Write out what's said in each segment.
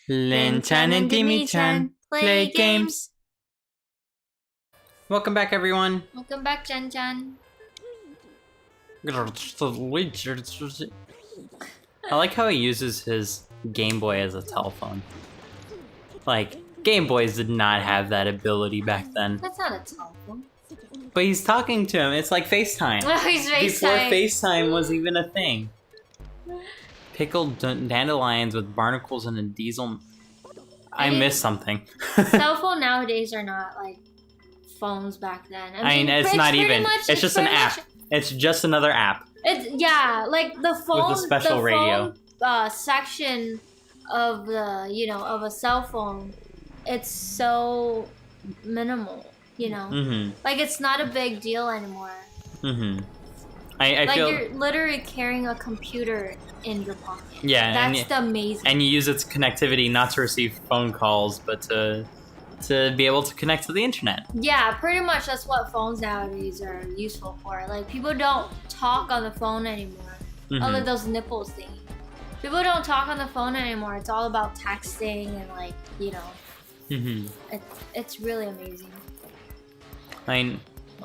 Linh-chan and Dimi-chan play games. Welcome back, everyone. Welcome back, Chan-chan. I like how he uses his Game Boy as a telephone. Like, Game Boys did not have that ability back then. That's not a telephone. But he's talking to him. It's like FaceTime. Oh, he's FaceTime. Before FaceTime was even a thing. Pickled dandelions with barnacles and a diesel. I missed something. Cell phone nowadays are not like phones back then. I mean it's not even. It's just an app. It's just another app. It's like the phone. With a special radio. Section of the of a cell phone. It's so minimal. Like it's not a big deal anymore. I feel you're literally carrying a computer in your pocket. Yeah, that's amazing. And you use its connectivity not to receive phone calls, but to be able to connect to the internet. Yeah, pretty much that's what phones nowadays are useful for. Like people don't talk on the phone anymore. Other than those nipples thing. People don't talk on the phone anymore. It's all about texting and it's really amazing. I mean,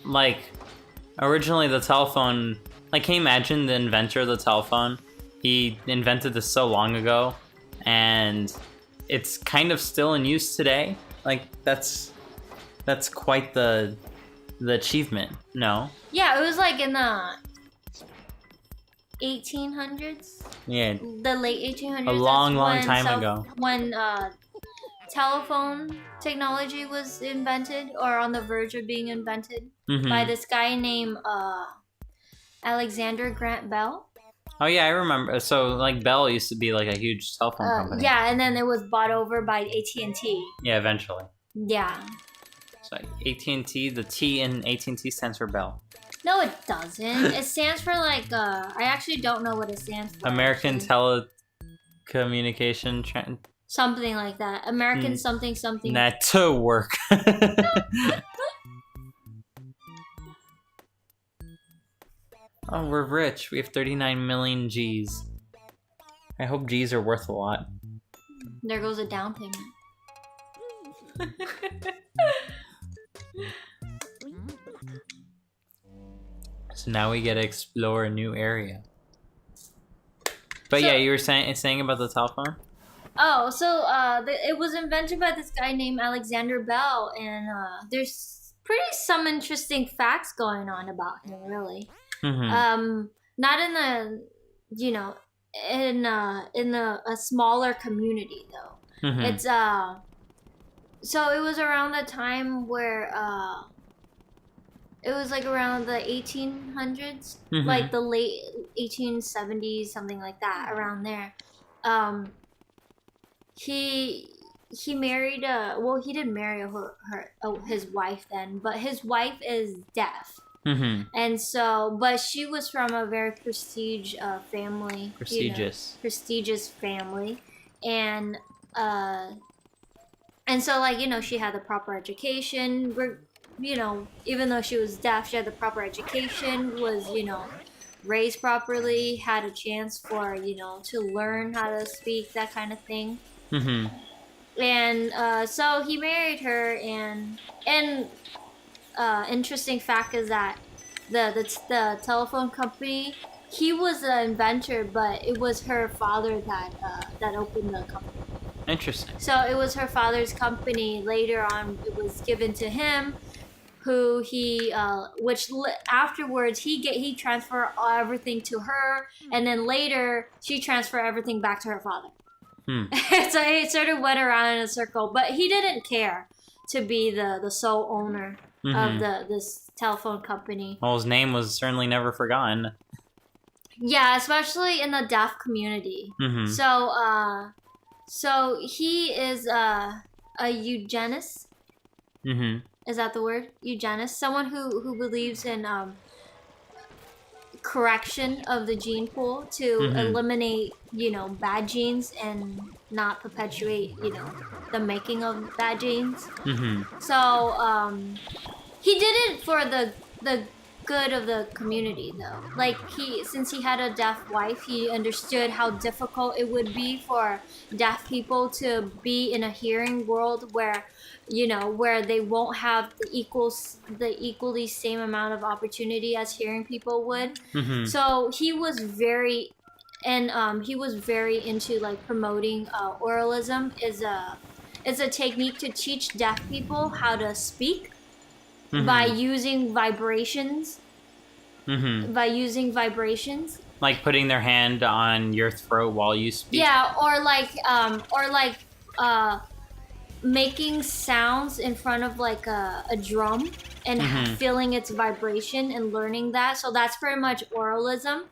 like, originally the telephone, like, can you imagine the inventor of the telephone? He invented this so long ago, and it's kind of still in use today. Like, that's quite the achievement, no? Yeah, it was like in the 1800s. Yeah. The late 1800s. A long time ago. When telephone technology was invented, or on the verge of being invented, by this guy named Alexander Graham Bell. Oh yeah, I remember. So like Bell used to be like a huge cell phone company. Yeah, and then it was bought over by AT&T. Yeah, eventually. Yeah. So AT&T, the T in AT&T stands for Bell. No, it doesn't. It stands for like I actually don't know what it stands for. American Telecommunication. Something like that. American something. Network. Oh, we're rich. We have 39 million G's. I hope G's are worth a lot. There goes a down payment. So now we get to explore a new area. But yeah, you were saying about the telephone? Oh, so it was invented by this guy named Alexander Bell, and there's some interesting facts going on about him, really. Not in the in a smaller community though. It's so it was around the time where it was like around the 1800s, like the late 1870s, something like that, around there. He married he didn't marry his wife then, but his wife is deaf. And so, but she was from a very prestigious family. Prestigious family, and so like she had the proper education. Even though she was deaf, she had the proper education. Was raised properly, had a chance for to learn how to speak, that kind of thing. And so he married her, and interesting fact is that the telephone company, he was the inventor, but it was her father that opened the company. Interesting. So it was her father's company. Later on, it was given to him, who he afterwards he transferred everything to her, and then later she transferred everything back to her father. So it sort of went around in a circle, but he didn't care to be the sole owner of this telephone company. Well, his name was certainly never forgotten. Yeah, especially in the deaf community. So he is a eugenist. Is that the word? Eugenist? Someone who believes in correction of the gene pool to eliminate, bad genes and not perpetuate, the making of bad genes. So he did it for the good of the community though. Like since he had a deaf wife, he understood how difficult it would be for deaf people to be in a hearing world where, where they won't have the equally same amount of opportunity as hearing people would. Mm-hmm. So he was very into like promoting oralism is a technique to teach deaf people how to speak by using vibrations. By using vibrations. Like putting their hand on your throat while you speak. Yeah, or making sounds in front of like a drum and feeling its vibration and learning that. So that's pretty much oralism.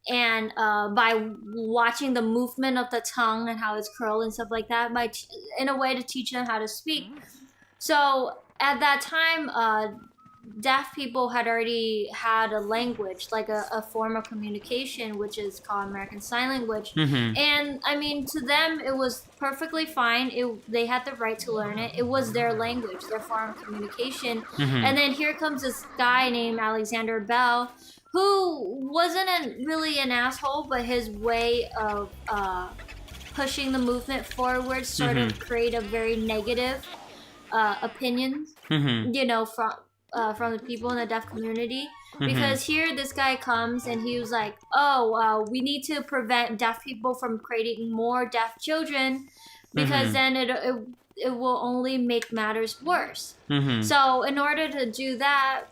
And by watching the movement of the tongue and how it's curled and stuff like that, in a way to teach them how to speak. So at that time, deaf people had already had a language, like a form of communication, which is called American Sign Language. And I mean, to them, it was perfectly fine. They had the right to learn it. It was their language, their form of communication. And then here comes this guy named Alexander Bell, who wasn't really an asshole, but his way of pushing the movement forward sort of create a very negative opinions, from the people in the deaf community. Because here this guy comes and he was like, we need to prevent deaf people from creating more deaf children because then it will only make matters worse. So in order to do that,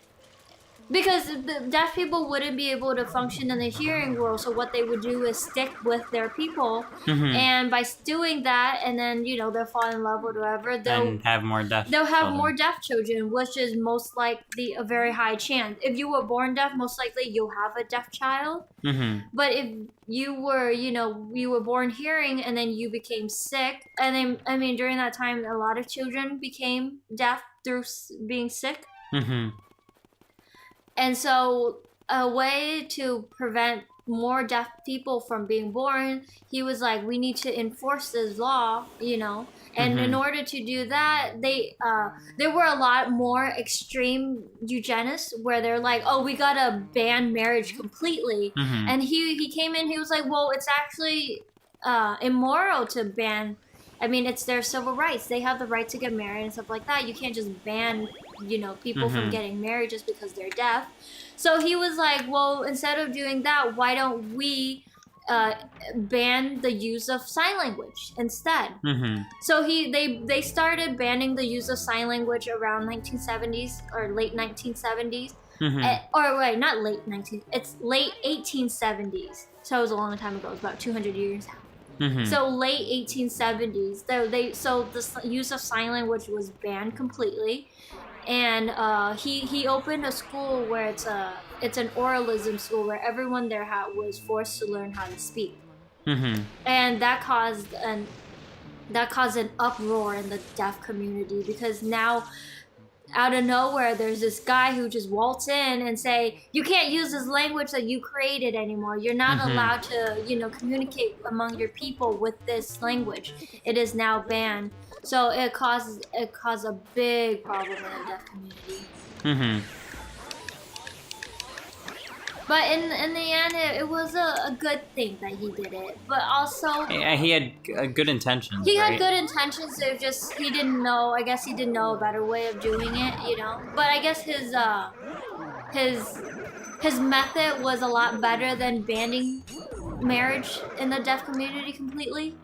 because the deaf people wouldn't be able to function in the hearing world, so what they would do is stick with their people, and by doing that, and then they'll fall in love with whoever, they'll have more deaf. They'll have more deaf children, which is most likely a very high chance. If you were born deaf, most likely you'll have a deaf child. But if you were, you were born hearing and then you became sick, and then I mean during that time, a lot of children became deaf through being sick. And so a way to prevent more deaf people from being born, he was like, we need to enforce this law, and in order to do that, there were a lot more extreme eugenists where they're like, we gotta ban marriage completely. And he came in, he was like, well, it's actually immoral to ban. I mean, it's their civil rights. They have the right to get married and stuff like that. You can't just ban people from getting married just because they're deaf. So he was like, well, instead of doing that, why don't we ban the use of sign language instead? So they started banning the use of sign language around 1970s or late 1970s. Or wait, not late 19, it's late 1870s. So it was a long time ago. It was about 200 years. So late 1870s, so the use of sign language was banned completely. And he opened a school where it's an oralism school where everyone there was forced to learn how to speak. And that caused an uproar in the deaf community, because now out of nowhere there's this guy who just waltz in and say, you can't use this language that you created anymore. You're not allowed to communicate among your people with this language. It is now banned. So it caused a big problem in the deaf community. But in the end, it was a good thing that he did it. But also, he had good intentions. He had good intentions. It just he didn't know. I guess he didn't know a better way of doing it. But I guess his method was a lot better than banning marriage in the deaf community completely.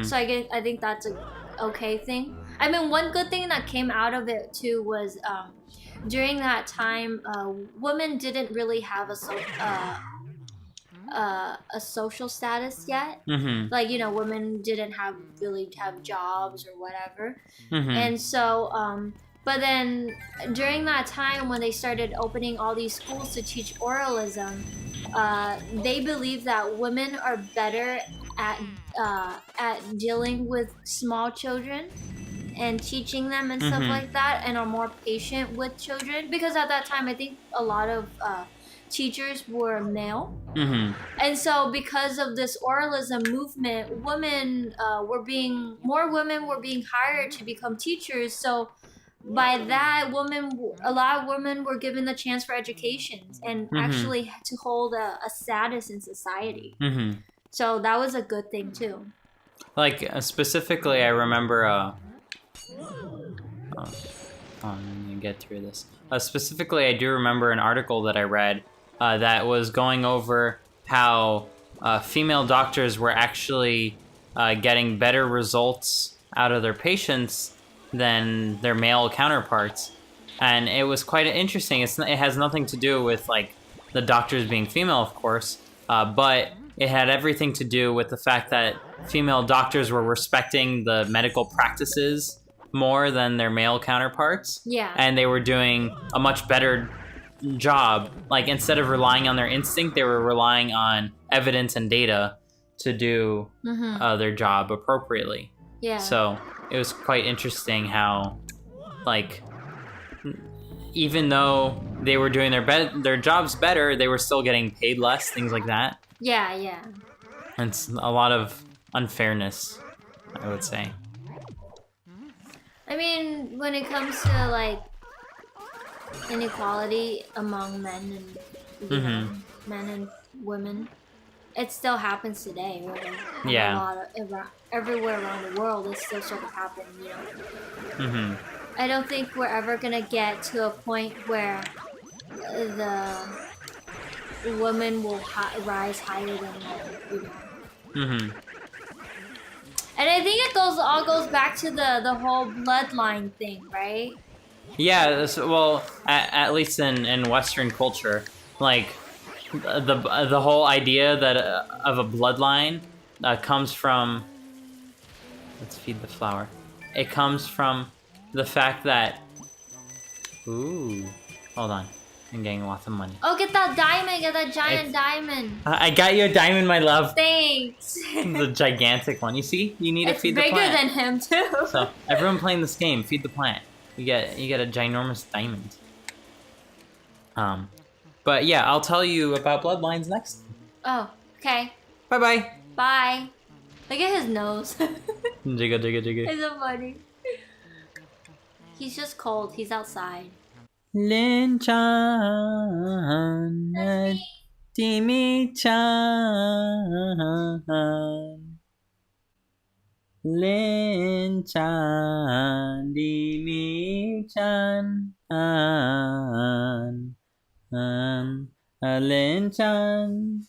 So I think that's a okay thing. I mean, one good thing that came out of it too was during that time, women didn't really have a social status yet. Like women didn't really have jobs or whatever. And so but then during that time when they started opening all these schools to teach oralism, they believe that women are better at dealing with small children and teaching them and stuff like that, and are more patient with children, because at that time I think a lot of teachers were male. And so because of this oralism movement, more women were being hired to become teachers. So by that, a lot of women were given the chance for education and actually to hold a status in society. So that was a good thing too. Like specifically, I remember. Let me get through this. Specifically, I do remember an article that I read that was going over how female doctors were actually getting better results out of their patients than their male counterparts. And it was quite interesting. It has nothing to do with like the doctors being female, of course, but it had everything to do with the fact that female doctors were respecting the medical practices more than their male counterparts. Yeah. And they were doing a much better job. Like, instead of relying on their instinct, they were relying on evidence and data to do their job appropriately. Yeah. So it was quite interesting how, like, even though they were doing their jobs better, they were still getting paid less, things like that. Yeah, yeah. And it's a lot of unfairness, I would say. I mean, when it comes to like inequality among men and men and women, it still happens today. Right? Yeah. Everywhere around the world, it still sort of happens. You know. I don't think we're ever gonna get to a point where the woman will rise higher than men. You know. And I think it all goes back to the whole bloodline thing, right? Yeah, well, at least in Western culture, like the whole idea that of a bloodline comes from. Let's feed the flower. It comes from the fact that. Ooh, hold on. I'm getting lots of money. Oh, get that diamond! Get that giant diamond! I got you a diamond, my love. Thanks! The gigantic one. You see? You need to feed the plant. It's bigger than him, too. So, everyone playing this game, feed the plant. You get a ginormous diamond. But yeah, I'll tell you about bloodlines next. Oh, okay. Bye-bye. Bye. Look at his nose. Jigga, jigga, jigga. It's so funny. He's just cold. He's outside. Linh-chan and Dimi-chan. Linh-chan, Dimi-chan, Linh-chan.